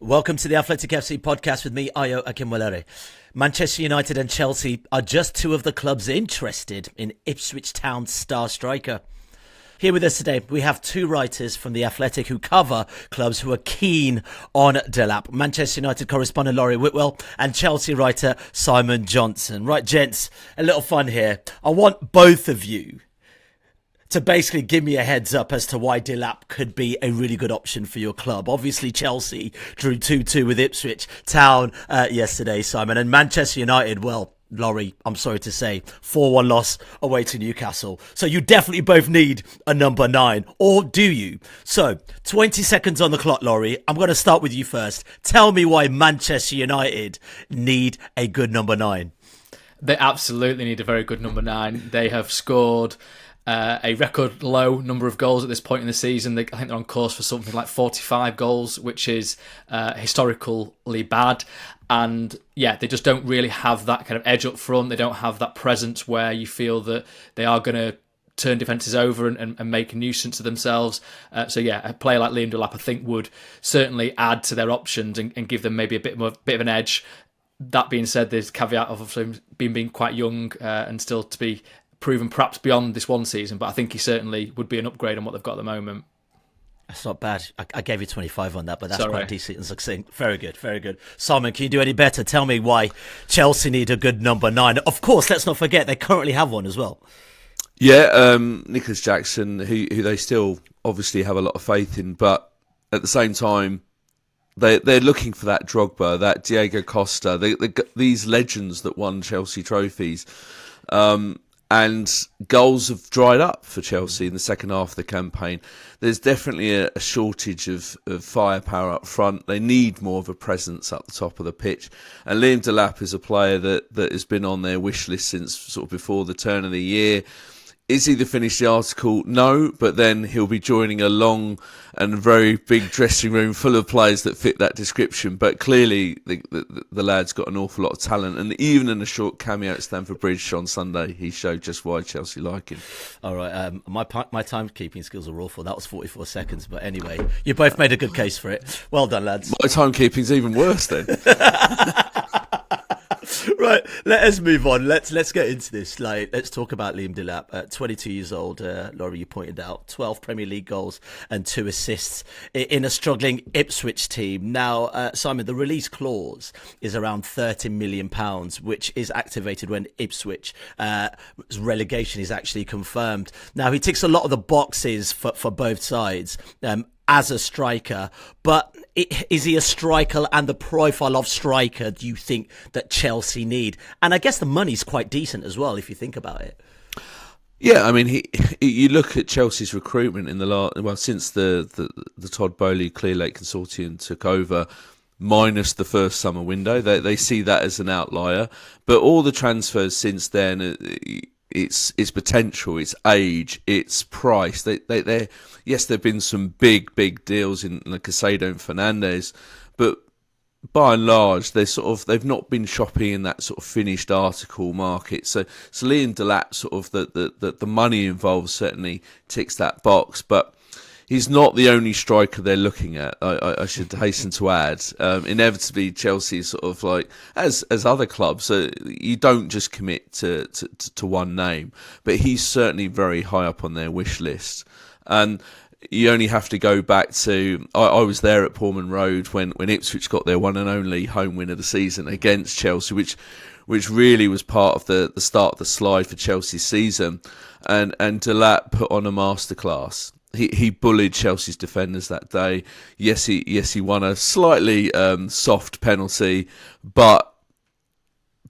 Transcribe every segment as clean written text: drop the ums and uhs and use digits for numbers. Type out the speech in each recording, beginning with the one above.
Welcome to the Athletic FC podcast with me, Ayo Akinwolere. Manchester United and Chelsea are just two of the clubs interested in Ipswich Town's star striker. Here with us today, we have two writers from The Athletic who cover clubs who are keen on Delap. Manchester United correspondent Laurie Whitwell and Chelsea writer Simon Johnson. Right, gents, a little fun here. I want both of you to basically give me a heads up as to why Delap could be a really good option for your club. Obviously, Chelsea drew 2-2 with Ipswich Town yesterday, Simon. And Manchester United, well, Laurie, I'm sorry to say, 4-1 loss away to Newcastle. So you definitely both need a number 9. Or do you? So, 20 seconds on the clock, Laurie. I'm going to start with you first. Tell me why Manchester United need a good number 9. They absolutely need a very good number 9. They have scored a record low number of goals at this point in the season. I think they're on course for something like 45 goals, which is historically bad. And yeah, they just don't really have that kind of edge up front. They don't have that presence where you feel that they are going to turn defences over and make a nuisance of themselves. So yeah, a player like Liam Delap I think would certainly add to their options and give them maybe a bit of an edge. That being said, there's caveat of him being quite young and still to be proven perhaps beyond this one season, but I think he certainly would be an upgrade on what they've got at the moment. That's not bad. I gave you 25 on that, but that's Sorry. quite decent and succinct. Very good, very good. Simon, can you do any better? Tell me why Chelsea need a good number 9. Of course, let's not forget they currently have one as well. Yeah, Nicholas Jackson, who they still obviously have a lot of faith in, but at the same time, they're looking for that Drogba, that Diego Costa, these legends that won Chelsea trophies. And goals have dried up for Chelsea in the second half of the campaign. There's definitely a shortage of firepower up front. They need more of a presence up the top of the pitch. And Liam Delap is a player that has been on their wish list since sort of before the turn of the year. Is he the finished the article? No, but then he'll be joining a long and very big dressing room full of players that fit that description. But clearly, the lad's got an awful lot of talent. And even in a short cameo at Stamford Bridge on Sunday, he showed just why Chelsea like him. All right, my timekeeping skills are awful. That was 44 seconds. But anyway, you both made a good case for it. Well done, lads. My timekeeping's even worse then. Right, let us move on. Let's get into this. Let's talk about Liam Delap. 22 years old, Laurie, you pointed out, 12 Premier League goals and 2 assists in a struggling Ipswich team. Now, Simon, the release clause is around £30 million, which is activated when Ipswich relegation is actually confirmed. Now, he ticks a lot of the boxes for both sides. As a striker, but is he a striker and the profile of striker do you think that Chelsea need? And I guess the money's quite decent as well if you think about it. Yeah, I mean, you look at Chelsea's recruitment in since the Todd Bowley Clear Lake Consortium took over, minus the first summer window, they see that as an outlier. But all the transfers since then, its potential, its age, its price. Yes, there've been some big deals in like Casado and Fernandes, but by and large, they've not been shopping in that sort of finished article market. So Liam Delap, sort of the money involved certainly ticks that box, but he's not the only striker they're looking at. I should hasten to add. Inevitably, Chelsea is sort of like as other clubs. You don't just commit to one name, but he's certainly very high up on their wish list. And you only have to go back to I was there at Portman Road when Ipswich got their one and only home win of the season against Chelsea, which really was part of the start of the slide for Chelsea's season. And Delap put on a masterclass. He bullied Chelsea's defenders that day. Yes, he won a slightly soft penalty, but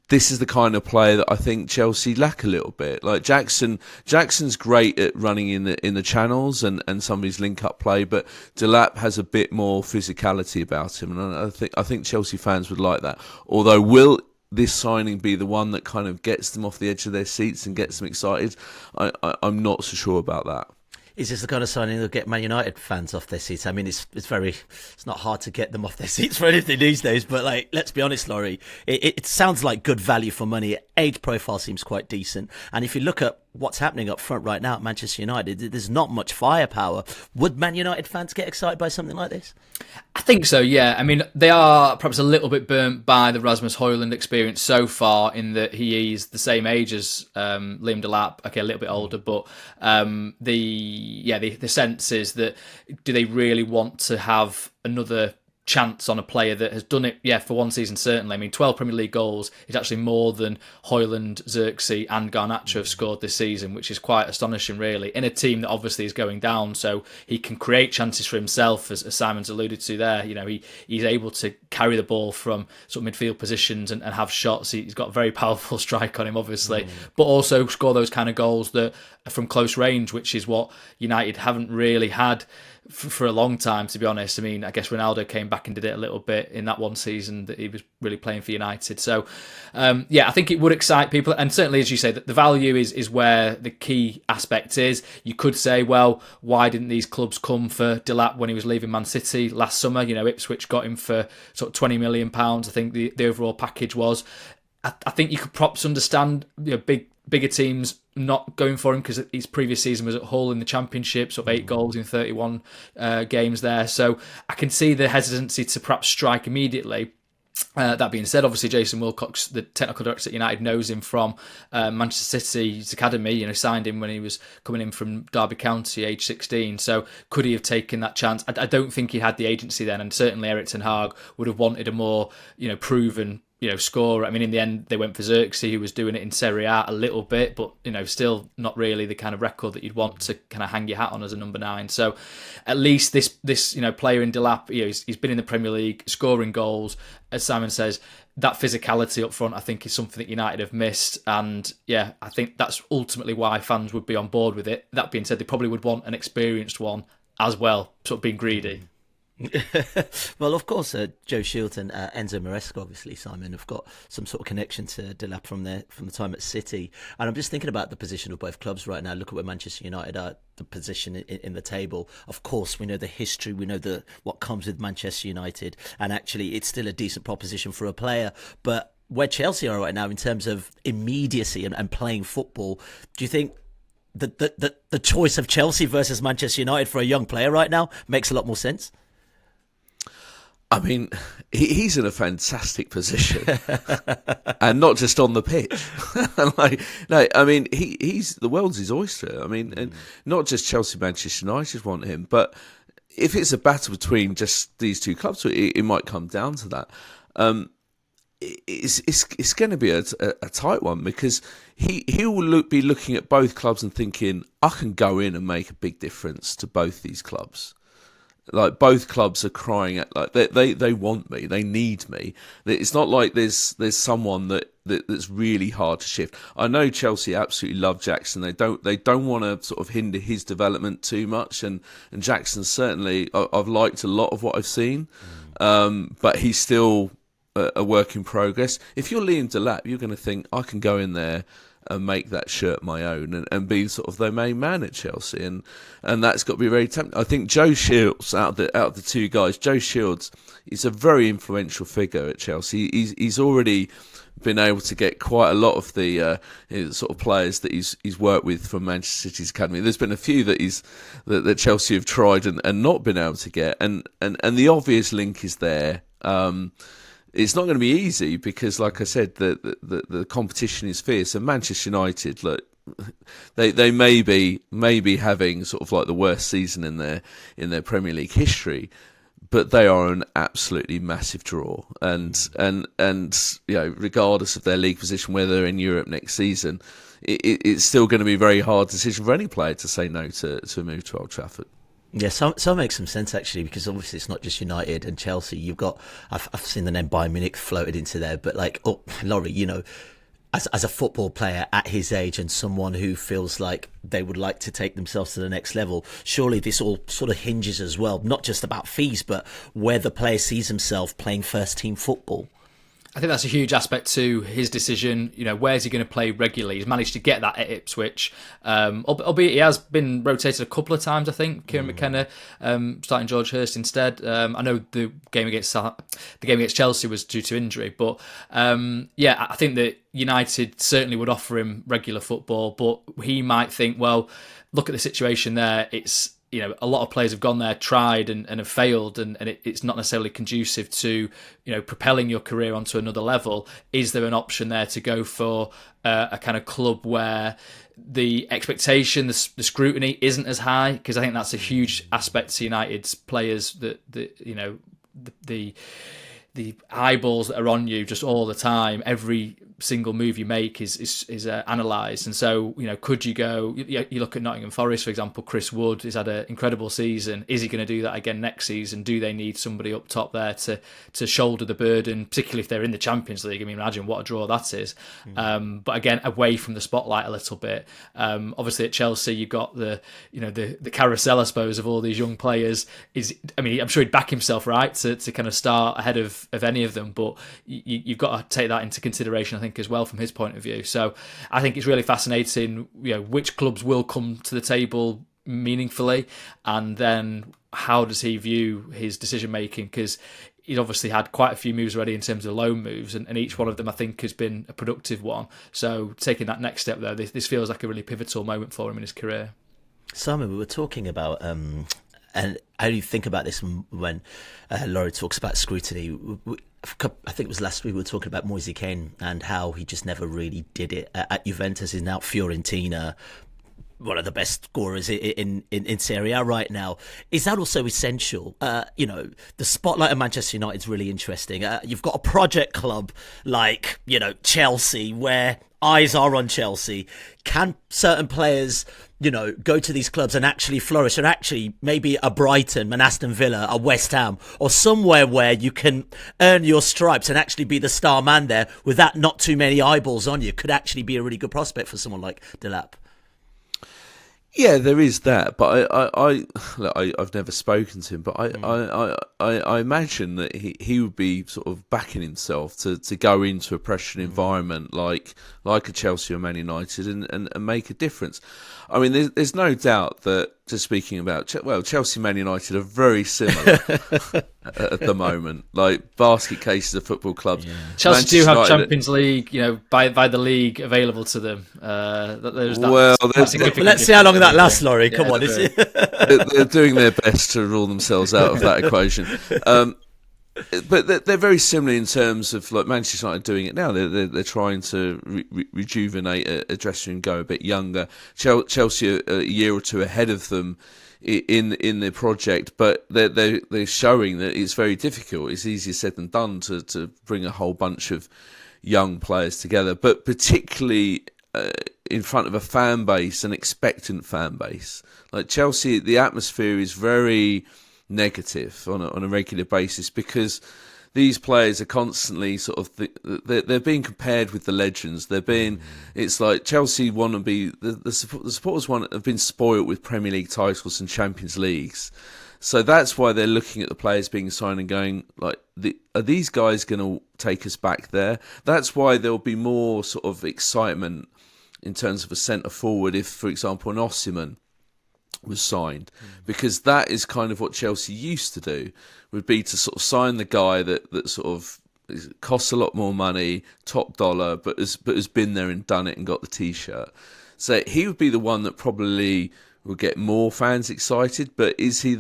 this is the kind of player that I think Chelsea lack a little bit. Like Jackson's great at running in the channels and some of his link-up play, but Delap has a bit more physicality about him, and I think Chelsea fans would like that. Although, will this signing be the one that kind of gets them off the edge of their seats and gets them excited? I'm not so sure about that. Is this the kind of signing that'll get Man United fans off their seats? I mean, it's not hard to get them off their seats for anything these days, but let's be honest, Laurie, it sounds like good value for money. Age profile seems quite decent. And if you look at what's happening up front right now at Manchester United, there's not much firepower. Would Man United fans get excited by something like this? I think so, yeah. I mean, they are perhaps a little bit burnt by the Rasmus Højlund experience so far, in that he is the same age as Liam Delap, okay, a little bit older, but the sense is that, do they really want to have another chance on a player that has done it, for one season certainly. I mean, 12 Premier League goals is actually more than Højlund, Xerxes and Garnacho have scored this season, which is quite astonishing, really, in a team that obviously is going down. So he can create chances for himself, as Simon's alluded to there. You know, he's able to carry the ball from sort of midfield positions and have shots. He's got a very powerful strike on him, obviously, but also score those kind of goals that are from close range, which is what United haven't really had for a long time, to be honest. I mean, I guess Ronaldo came back and did it a little bit in that one season that he was really playing for United. So, I think it would excite people. And certainly, as you say, that the value is where the key aspect is. You could say, well, why didn't these clubs come for Delap when he was leaving Man City last summer? You know, Ipswich got him for sort of £20 million, I think the overall package was. I think you could perhaps understand, bigger teams not going for him, because his previous season was at Hull in the Championship, sort of 8 goals in 31 games there. So I can see the hesitancy to perhaps strike immediately. That being said, obviously Jason Wilcox, the technical director at United, knows him from Manchester City's academy. Signed him when he was coming in from Derby County, age 16. So could he have taken that chance? I don't think he had the agency then, and certainly Erik ten Hag would have wanted a more, proven, scorer. I mean, in the end, they went for Xerxes, who was doing it in Serie A a little bit, but, still not really the kind of record that you'd want to kind of hang your hat on as a number 9. So at least this player in Delap, he's been in the Premier League, scoring goals. As Simon says, that physicality up front, I think, is something that United have missed. And I think that's ultimately why fans would be on board with it. That being said, they probably would want an experienced one as well, sort of being greedy. Well, of course, Joe Shields and Enzo Maresca, obviously, Simon, have got some sort of connection to Delap from the time at City. And I'm just thinking about the position of both clubs right now. Look at where Manchester United are, the position in the table. Of course, we know the history, we know what comes with Manchester United, and actually it's still a decent proposition for a player. But where Chelsea are right now in terms of immediacy and playing football, do you think the choice of Chelsea versus Manchester United for a young player right now makes a lot more sense? I mean, he's in a fantastic position, and not just on the pitch. He's the world's his oyster. I mean, and not just Chelsea, Manchester United want him, but if it's a battle between just these two clubs, it might come down to that. It's going to be a tight one, because he will be looking at both clubs and thinking, I can go in and make a big difference to both these clubs. Like, both clubs are crying at, like, they want me, they need me. It's not like there's someone that's really hard to shift. I know Chelsea absolutely love Jackson. They don't want to sort of hinder his development too much, and Jackson, certainly, I've liked a lot of what I've seen, but he's still a work in progress. If you're Liam Delap, you're going to think, I can go in there and make that shirt my own, and be sort of their main man at Chelsea, and that's got to be very tempting. I think Joe Shields, out of the two guys, Joe Shields is a very influential figure at Chelsea. He's already been able to get quite a lot of the sort of players that he's worked with from Manchester City's academy. There's been a few that Chelsea have tried and not been able to get, and the obvious link is there. It's not going to be easy, because, like I said, the competition is fierce. And Manchester United, look, they may be having sort of like the worst season in their Premier League history, but they are an absolutely massive draw. And regardless of their league position, whether they're in Europe next season, it's still going to be a very hard decision for any player to say no to a move to Old Trafford. Yeah, so makes some sense, actually, because obviously it's not just United and Chelsea. You've got, I've seen the name Bayern Munich floated into there, but Laurie, as a football player at his age and someone who feels like they would like to take themselves to the next level, surely this all sort of hinges as well, not just about fees, but where the player sees himself playing first team football. I think that's a huge aspect to his decision. Where's he going to play regularly? He's managed to get that at Ipswich, albeit he has been rotated a couple of times. I think Kieran McKenna starting George Hurst instead. I know the game against Chelsea was due to injury, but I think that United certainly would offer him regular football, but he might think, well, look at the situation there. It's a lot of players have gone there, tried and have failed, and it's not necessarily conducive to propelling your career onto another level. Is there an option there to go for a kind of club where the expectation, the scrutiny isn't as high? Because I think that's a huge aspect to United's players, that the eyeballs that are on you just all the time. Every single move you make is analysed, and so could you go? You look at Nottingham Forest, for example. Chris Wood has had an incredible season. Is he going to do that again next season? Do they need somebody up top there to shoulder the burden, particularly if they're in the Champions League? I mean, imagine what a draw that is. But again, away from the spotlight a little bit. Obviously, at Chelsea, you've got the carousel, I suppose, of all these young players. I'm sure he'd back himself right to kind of start ahead of any of them, but you've got to take that into consideration, I think, as well, from his point of view. So I think it's really fascinating, which clubs will come to the table meaningfully, and then how does he view his decision making? Because he's obviously had quite a few moves already in terms of loan moves, and each one of them, I think, has been a productive one. So taking that next step there, this feels like a really pivotal moment for him in his career. Simon, we were talking about and how do you think about this when Laurie talks about scrutiny? I think it was last week we were talking about Moise Kean and how he just never really did it at Juventus. He's now at Fiorentina, one of the best scorers in Serie A right now. Is that also essential? The spotlight of Manchester United is really interesting. You've got a project club like Chelsea, where eyes are on Chelsea. Can certain players go to these clubs and actually flourish, and actually maybe a Brighton, an Aston Villa, a West Ham, or somewhere where you can earn your stripes and actually be the star man there with that not too many eyeballs on you, could actually be a really good prospect for someone like Delap? Yeah, there is that, but I've never spoken to him, but I imagine that he would be sort of backing himself to go into a pressured environment like a Chelsea or Man United and make a difference. I mean, there's no doubt that, just speaking about, Chelsea and Man United are very similar at the moment, like basket cases of football clubs. Yeah. Chelsea Manchester do have United, Champions League, by the league available to them. Let's see how long that lasts, Laurie. Come on. They're doing their best to rule themselves out of that equation. But they're very similar in terms of, like, Manchester United doing it now. They're trying to rejuvenate a dressing room, go a bit younger. Chelsea a year or two ahead of them in their project, but they're showing that it's very difficult. It's easier said than done to bring a whole bunch of young players together, but particularly in front of a fan base, an expectant fan base. Like Chelsea, the atmosphere is very negative on a regular basis because these players are constantly sort of they're being compared with the legends. It's like Chelsea want to be the supporters have been spoilt with Premier League titles and Champions Leagues, so that's why they're looking at the players being signed and going like, are these guys going to take us back there? That's why there'll be more sort of excitement in terms of a centre forward if, for example, an Osimhen was signed, because that is kind of what Chelsea used to do, would be to sort of sign the guy that sort of costs a lot more money, top dollar, but has been there and done it and got the T-shirt. So he would be the one that probably will get more fans excited. But does he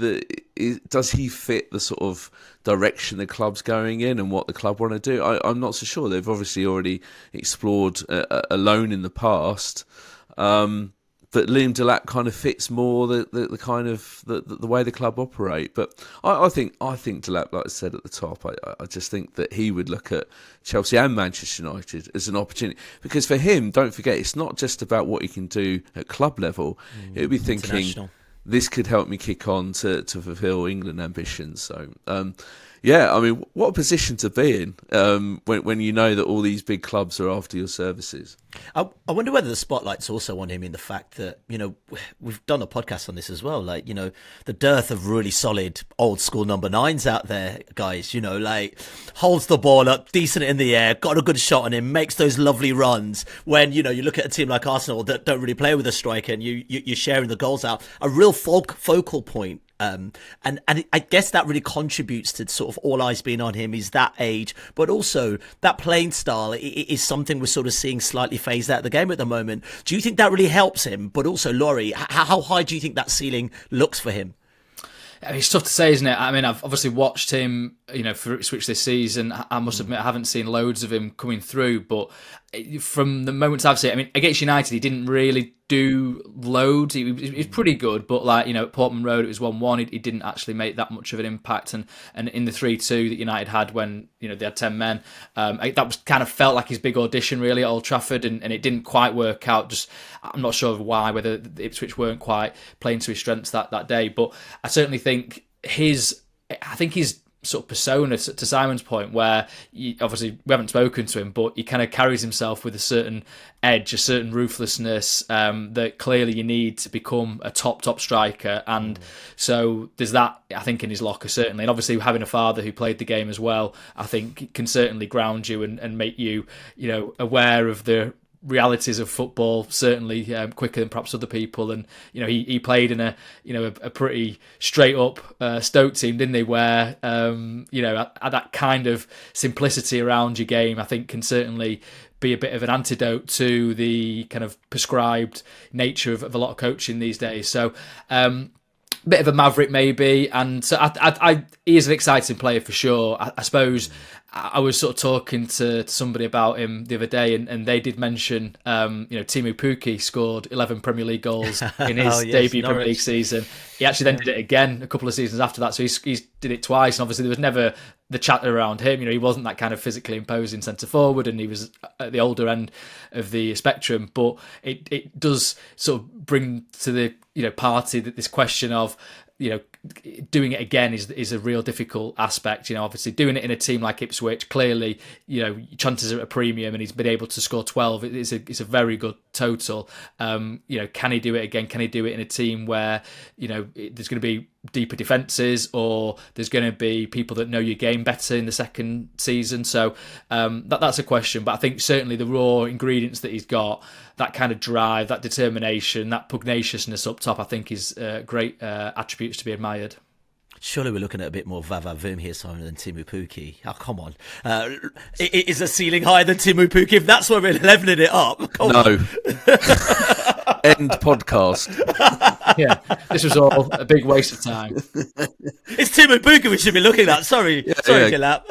fit the sort of direction the club's going in and what the club want to do? I'm not so sure. They've obviously already explored a loan in the past. But Liam Delap kind of fits more the kind of the way the club operate. But I think Delap, like I said at the top, I just think that he would look at Chelsea and Manchester United as an opportunity, because for him, don't forget, it's not just about what he can do at club level. It would be thinking, this could help me kick on to fulfil England ambitions. So Yeah, I mean, what a position to be in when you know that all these big clubs are after your services. I wonder whether the spotlight's also on him in the fact that, we've done a podcast on this as well. Like, the dearth of really solid old school number nines out there, guys, like holds the ball up, decent in the air, got a good shot on him, makes those lovely runs. When, you look at a team like Arsenal that don't really play with a striker and you're sharing the goals out, a real focal point. And I guess that really contributes to sort of all eyes being on him is that age, but also that playing style is something we're sort of seeing slightly phased out of the game at the moment. Do you think that really helps him? But also, Laurie, how high do you think that ceiling looks for him? It's tough to say, isn't it? I mean, I've obviously watched him, for Ipswich this season. I must admit, I haven't seen loads of him coming through, but from the moments I've seen, I mean, against United, he didn't really do loads. He was pretty good, but at Portman Road, it was 1-1. He didn't actually make that much of an impact. And in the 3-2 that United had when, they had 10 men, that was kind of felt like his big audition, really, at Old Trafford, and it didn't quite work out. I'm not sure why, whether the Ipswich weren't quite playing to his strengths that day, but I certainly think his sort of persona, to Simon's point, where obviously we haven't spoken to him, but he kind of carries himself with a certain edge, a certain ruthlessness that clearly you need to become a top striker. And so there's that, I think, in his locker, certainly. And obviously having a father who played the game as well, I think can certainly ground you and make you, aware of the realities of football, certainly quicker than perhaps other people. And he played in a pretty straight up Stoke team, didn't he, where that kind of simplicity around your game, I think, can certainly be a bit of an antidote to the kind of prescribed nature of a lot of coaching these days. So bit of a maverick maybe, and so he is an exciting player for sure. I suppose I was sort of talking to somebody about him the other day, and they did mention, Timu Pukki scored 11 Premier League goals in his debut Norwich Premier League season. He actually then did it again a couple of seasons after that, so he's did it twice. And obviously there was never the chatter around him. He wasn't that kind of physically imposing centre forward, and he was at the older end of the spectrum. But it does sort of bring to the party that this question of doing it again is a real difficult aspect. Obviously doing it in a team like Ipswich, clearly, chances are at a premium, and he's been able to score 12. It's a very good total. Can he do it again? Can he do it in a team where, there's going to be deeper defences, or there's going to be people that know your game better in the second season? So that's a question. But I think certainly the raw ingredients that he's got, that kind of drive, that determination, that pugnaciousness up top, I think is great attributes to be admired. Surely we're looking at a bit more Vavavoom here, Simon, than Timu Pukki. Oh, come on. Is the ceiling higher than Timu Pukki? If that's where we're levelling it up. No. End podcast. Yeah, this was all a big waste of time. It's Timu Pukki we should be looking at. Sorry, Delap.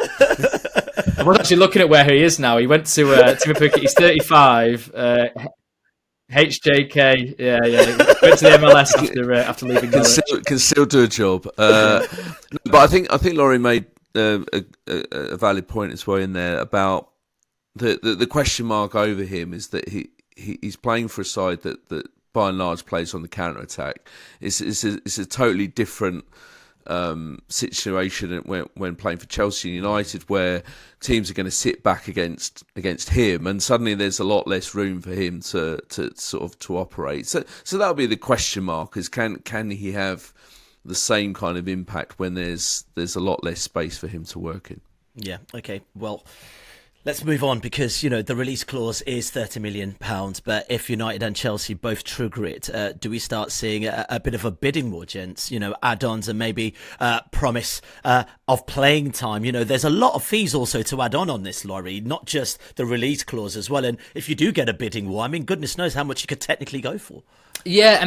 I was actually looking at where he is now. He went to Timu Pukki. He's 35. HJK, yeah. Went to the MLS after leaving. Can still do a job, but I think Laurie made a valid point as well in there about the question mark over him is that he's playing for a side that by and large plays on the counter attack. It's a totally different situation when playing for Chelsea United, where teams are going to sit back against him, and suddenly there's a lot less room for him to operate. So that'll be the question mark: is can he have the same kind of impact when there's a lot less space for him to work in? Yeah. Okay. Well, let's move on, because, the release clause is £30 million. But if United and Chelsea both trigger it, do we start seeing a bit of a bidding war, gents? Add-ons and maybe promise of playing time. There's a lot of fees also to add on this, Laurie, not just the release clause as well. And if you do get a bidding war, goodness knows how much you could technically go for. Yeah,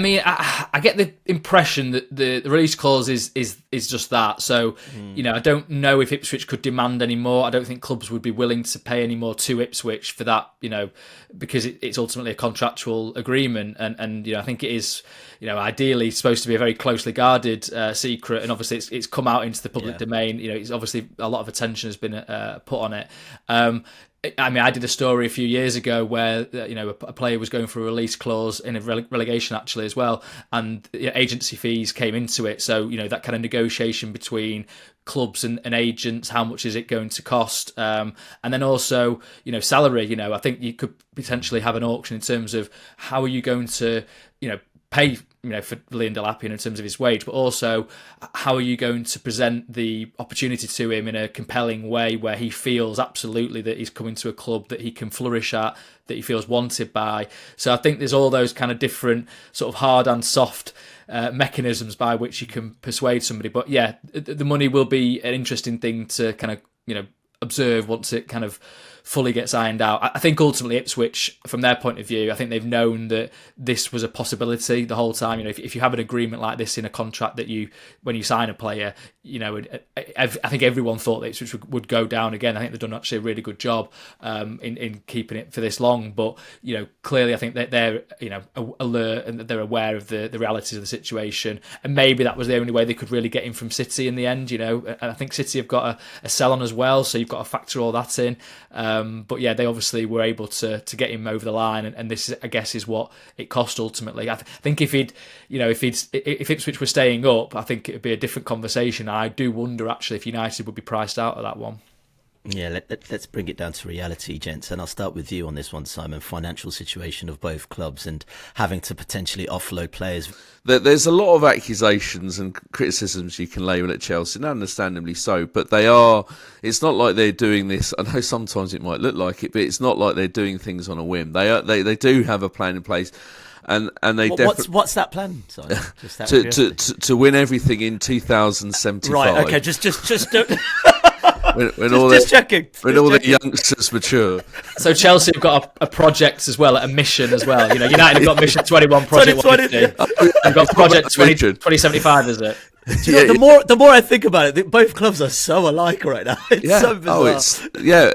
I get the impression that the release clause is just that. So, I don't know if Ipswich could demand any more. I don't think clubs would be willing to pay any more to Ipswich for that, because it's ultimately a contractual agreement. And I think it is, ideally supposed to be a very closely guarded secret. And obviously it's come out into the public domain. It's obviously a lot of attention has been put on it. I mean, I did a story a few years ago where a player was going for a release clause in a relegation actually as well, and agency fees came into it. So that kind of negotiation between clubs and agents, how much is it going to cost, and then also salary. I think you could potentially have an auction in terms of how are you going to pay for Julian Delap in terms of his wage, but also how are you going to present the opportunity to him in a compelling way where he feels absolutely that he's coming to a club that he can flourish at, that he feels wanted by. So I think there's all those kind of different sort of hard and soft mechanisms by which you can persuade somebody. But yeah, the money will be an interesting thing to kind of observe once it kind of fully gets ironed out. I think ultimately Ipswich, from their point of view, I think they've known that this was a possibility the whole time. If you have an agreement like this in a contract that when you sign a player, I think everyone thought that Ipswich would go down again. I think they've done actually a really good job in keeping it for this long. But clearly, I think that they're alert and that they're aware of the realities of the situation. And maybe that was the only way they could really get him from City in the end. And I think City have got a sell on as well, so you've got to factor all that in. But yeah, they obviously were able to get him over the line, and this, I guess, is what it cost ultimately. I think if Ipswich were staying up, I think it would be a different conversation. I do wonder actually if United would be priced out of that one. Yeah, let's bring it down to reality, gents, and I'll start with you on this one, Simon. Financial situation of both clubs and having to potentially offload players. There's a lot of accusations and criticisms you can label at Chelsea, and understandably so, but it's not like they're doing this. I know sometimes it might look like it, but it's not like they're doing things on a whim. They do have a plan in place. And they what's that plan? Sorry, to win everything in 2075. Right. Okay. Just don't. Just checking. When all the youngsters mature. So Chelsea have got a project as well, a mission as well. United have got Mission 21, Project 150. They've got Project 2075, is it? The more I think about it, both clubs are so alike right now. It's so bizarre.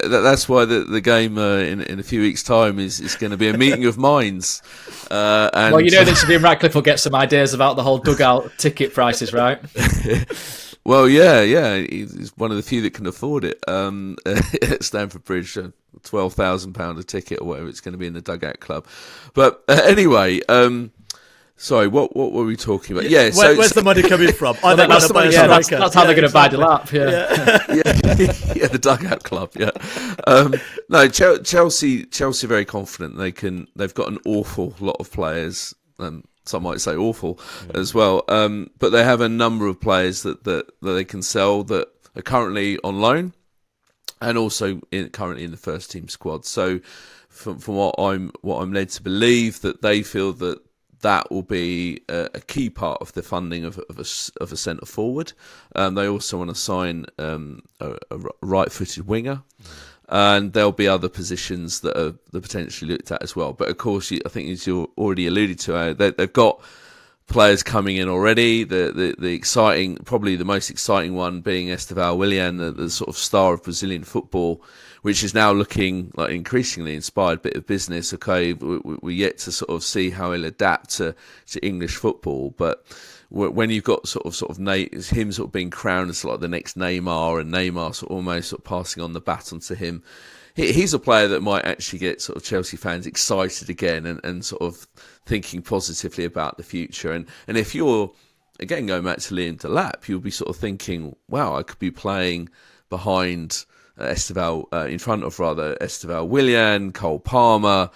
That's why the game in a few weeks' time is going to be a meeting of minds. Well, that Julian Ratcliffe will get some ideas about the whole dugout ticket prices, right? Well, yeah, he's one of the few that can afford it. At Stamford Bridge, £12,000 a ticket or whatever it's going to be in the Dugout Club. But anyway, sorry, what were we talking about? Yeah, where's the money coming from? That's how they're going to buy Delap. Yeah, the Dugout Club. Yeah, no, Chelsea are very confident. They've got an awful lot of players. Some might say awful as well, but they have a number of players that they can sell that are currently on loan, and also currently in the first team squad. So, from what I'm led to believe, that they feel that will be a key part of the funding of a centre forward. They also want to sign a right-footed winger. And there'll be other positions that are potentially looked at as well. But of course, I think as you already alluded to, they've got players coming in already. The exciting, probably the most exciting one being Esteval Willian, the sort of star of Brazilian football, which is now looking like increasingly inspired bit of business. Okay, we're yet to sort of see how he'll adapt to English football, but when you've got sort of him sort of being crowned as like the next Neymar, and Neymar sort of almost sort of passing on the baton to him, he's a player that might actually get sort of Chelsea fans excited again and sort of thinking positively about the future. And if you're again going back to Liam Delap, you'll be sort of thinking, wow, I could be playing behind in front of Esteval Willian, Cole Palmer.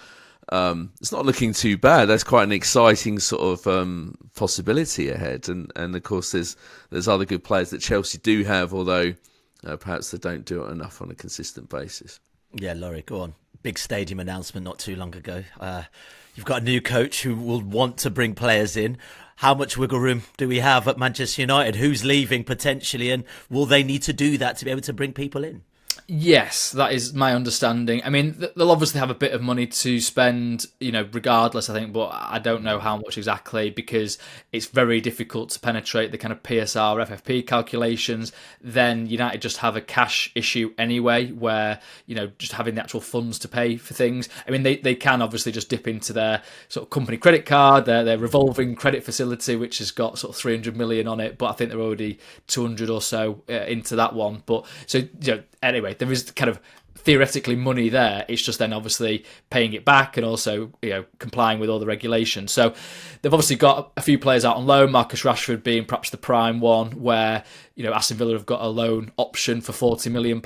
It's not looking too bad. That's quite an exciting sort of possibility ahead, and of course there's other good players that Chelsea do have, although perhaps they don't do it enough on a consistent basis. Yeah, Laurie, go on. Big stadium announcement not too long ago. You've got a new coach who will want to bring players in. How much wiggle room do we have at Manchester United? Who's leaving potentially, and will they need to do that to be able to bring people in? Yes, that is my understanding. I mean, they'll obviously have a bit of money to spend, regardless, I think, but I don't know how much exactly, because it's very difficult to penetrate the kind of PSR, FFP calculations. Then United just have a cash issue anyway, where, just having the actual funds to pay for things. I mean, they can obviously just dip into their sort of company credit card, their revolving credit facility, which has got sort of 300 million on it, but I think they're already 200 or so into that one. But so, anyway, there is kind of theoretically money there. It's just then obviously paying it back and also complying with all the regulations. So they've obviously got a few players out on loan, Marcus Rashford being perhaps the prime one, where Aston Villa have got a loan option for £40 million.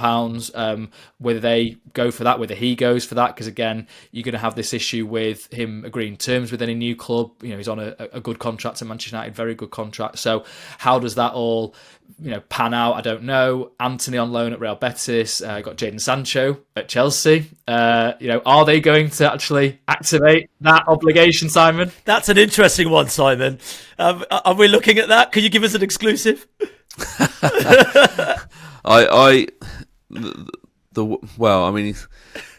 Whether they go for that, whether he goes for that, because again, you're going to have this issue with him agreeing terms with any new club. He's on a good contract at Manchester United, very good contract. So how does that all pan out? I don't know. Anthony on loan at Real Betis. Got Jadon Sancho at Chelsea. Are they going to actually activate that obligation, Simon? That's an interesting one, Simon. Are we looking at that? Can you give us an exclusive?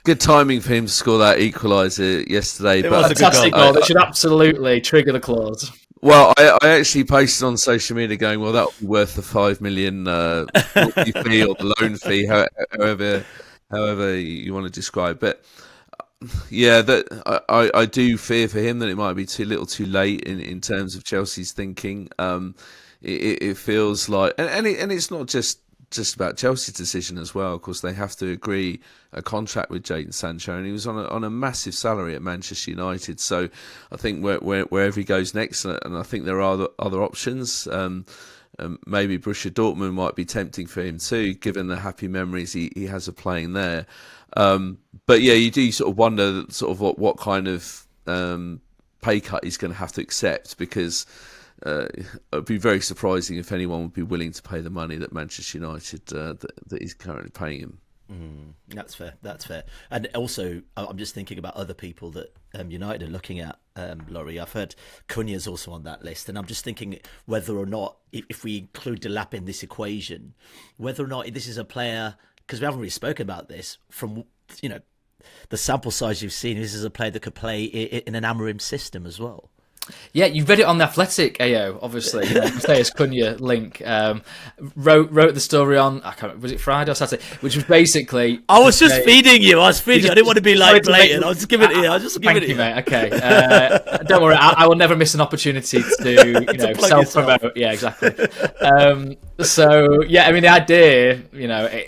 Good timing for him to score that equaliser yesterday. It was a fantastic goal. That should absolutely trigger the clause. Well, I actually posted on social media going, well, that would be worth the $5 million fee or the loan fee, however you want to describe. But yeah, I do fear for him that it might be too little, too late in terms of Chelsea's thinking. It feels like, and it's not just about Chelsea's decision as well. Of course, they have to agree a contract with Jadon Sancho, and he was on a massive salary at Manchester United. So I think wherever he goes next, and I think there are other options. Maybe Borussia Dortmund might be tempting for him too, given the happy memories he has of playing there. But yeah, you do sort of wonder sort of what kind of pay cut he's going to have to accept, because it would be very surprising if anyone would be willing to pay the money that Manchester United that he's currently paying him. That's fair. And also, I'm just thinking about other people that United are looking at, Laurie. I've heard Cunha's also on that list, and I'm just thinking whether or not, if we include Delap in this equation, whether or not this is a player, because we haven't really spoken about this, from the sample size you've seen, this is a player that could play in an Amorim system as well. Yeah, you read it on The Athletic, Ayo, obviously. Mateus Cunha link. Wrote the story on, I can't remember, was it Friday or Saturday? Which was basically... I was just feeding you. I didn't want to be like blatant. I was just giving it to you. Thank you, mate. Okay. Don't worry, I will never miss an opportunity to self-promote. Yeah, exactly. So, yeah, I mean, the idea,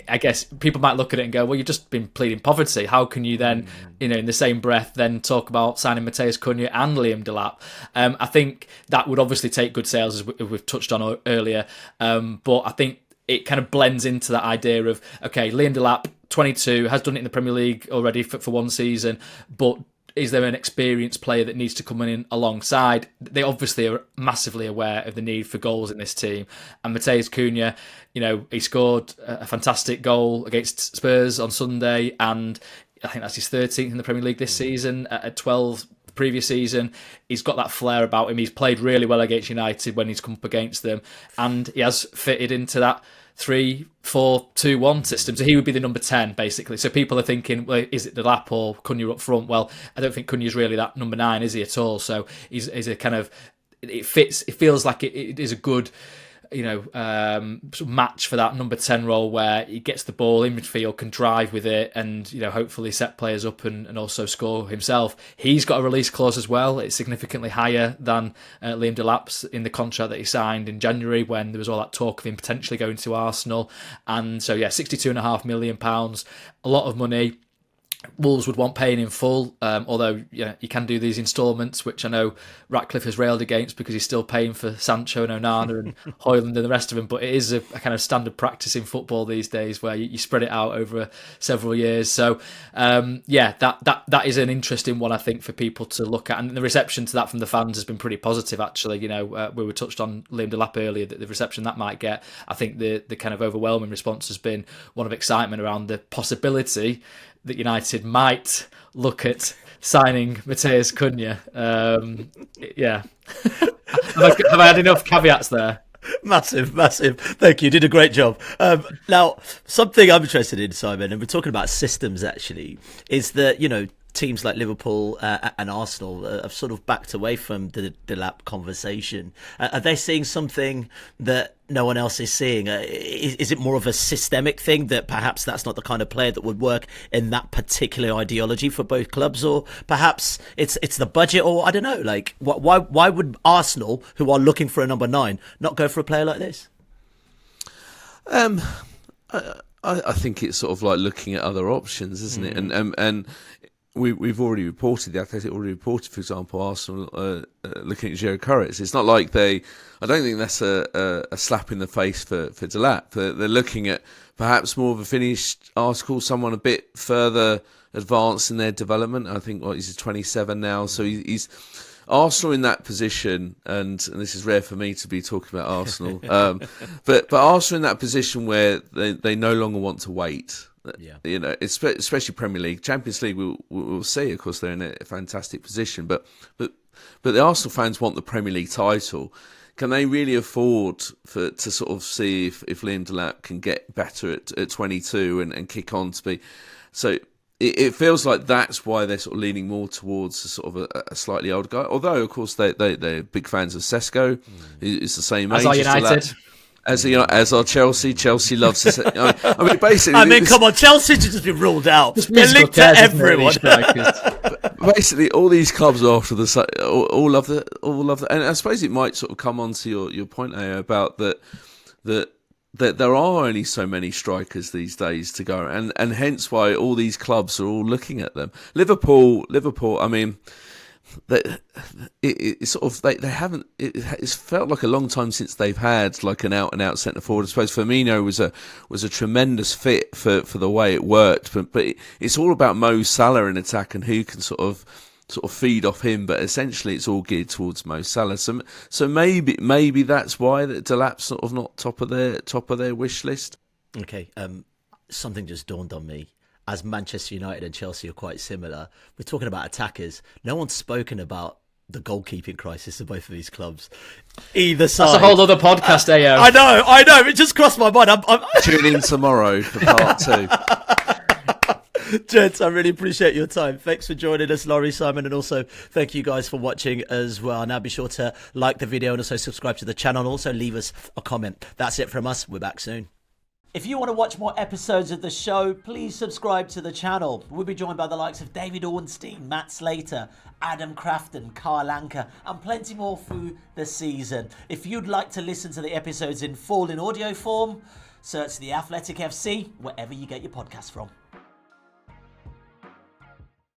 I guess people might look at it and go, well, you've just been pleading poverty. How can you then, in the same breath, then talk about signing Mateus Cunha and Liam Delap? I think that would obviously take good sales, as we've touched on earlier. But I think it kind of blends into that idea of, okay, Liam Delap, 22, has done it in the Premier League already for one season, but is there an experienced player that needs to come in alongside? They obviously are massively aware of the need for goals in this team. And Mateus Cunha, he scored a fantastic goal against Spurs on Sunday, and I think that's his 13th in the Premier League this season, at 12 the previous season. He's got that flair about him. He's played really well against United when he's come up against them, and he has fitted into that 3-4-2-1 system. So he would be the number 10, basically. So people are thinking, well, is it Delap or Cunha up front? Well, I don't think Cunha's really that number 9, is he, at all? So he's a kind of, it fits, it feels like it is a good, sort of match for that number 10 role, where he gets the ball in midfield, can drive with it, and hopefully set players up and also score himself. He's got a release clause as well. It's significantly higher than Liam Delap's in the contract that he signed in January, when there was all that talk of him potentially going to Arsenal. And so, yeah, £62.5 million, a lot of money. Wolves would want paying in full, although you can do these instalments, which I know Ratcliffe has railed against because he's still paying for Sancho and Onana and Højlund and the rest of them. But it is a kind of standard practice in football these days, where you spread it out over several years. So that is an interesting one, I think, for people to look at, and the reception to that from the fans has been pretty positive. Actually, we were touched on Liam Delap earlier, that the reception that might get, I think the kind of overwhelming response has been one of excitement around the possibility that United might look at signing Mateus Cunha. Have I had enough caveats there? Massive. Thank you. Did a great job. Now, something I'm interested in, Simon, and we're talking about systems actually, is that, teams like Liverpool and Arsenal have sort of backed away from the Delap conversation. Are they seeing something that no one else is seeing? Is it more of a systemic thing, that perhaps that's not the kind of player that would work in that particular ideology for both clubs, or perhaps it's the budget, or I don't know? Like, why would Arsenal, who are looking for a number 9, not go for a player like this? I think it's sort of like looking at other options, isn't it? And we've already reported, the Athletic already reported, for example, Arsenal looking at Gio Curtis. It's not like I don't think that's a slap in the face for Delap. They're looking at perhaps more of a finished article, someone a bit further advanced in their development. I think he's 27 now, so he's Arsenal in that position, and this is rare for me to be talking about Arsenal, but Arsenal in that position where they no longer want to wait. Yeah. You know, especially Premier League, Champions League. We'll see. Of course, they're in a fantastic position, but the Arsenal fans want the Premier League title. Can they really afford to sort of see if Liam Delap can get better at 22 and kick on to be so? It feels like that's why they're sort of leaning more towards a sort of a slightly older guy. Although, of course, they're big fans of Sesko, who's the same age as our United. As our Chelsea. Chelsea loves Sesko. I mean, basically... come on, Chelsea should just be ruled out. They're linked to everyone. Basically, all these clubs are after all love the... And I suppose it might sort of come on to your point, Ayo, about that there are only so many strikers these days to go, and hence why all these clubs are all looking at them. Liverpool. I mean, it's sort of they haven't. It's felt like a long time since they've had like an out and out centre forward. I suppose Firmino was a tremendous fit for the way it worked, but it's all about Mo Salah in attack and who can sort of feed off him, but essentially it's all geared towards Mo Salah. So maybe that's why that Delap's sort of not top of their wish list. Okay, something just dawned on me. As Manchester United and Chelsea are quite similar, we're talking about attackers. No one's spoken about the goalkeeping crisis of both of these clubs. Either side. That's a whole other podcast, Ayo. I know. It just crossed my mind. I'm Tune in tomorrow for part 2. Gents, I really appreciate your time. Thanks for joining us, Laurie, Simon, and also thank you guys for watching as well. Now be sure to like the video and also subscribe to the channel and also leave us a comment. That's it from us. We're back soon. If you want to watch more episodes of the show, please subscribe to the channel. We'll be joined by the likes of David Ornstein, Matt Slater, Adam Crafton, Carl Anker, and plenty more through the season. If you'd like to listen to the episodes in full in audio form, search The Athletic FC wherever you get your podcasts from.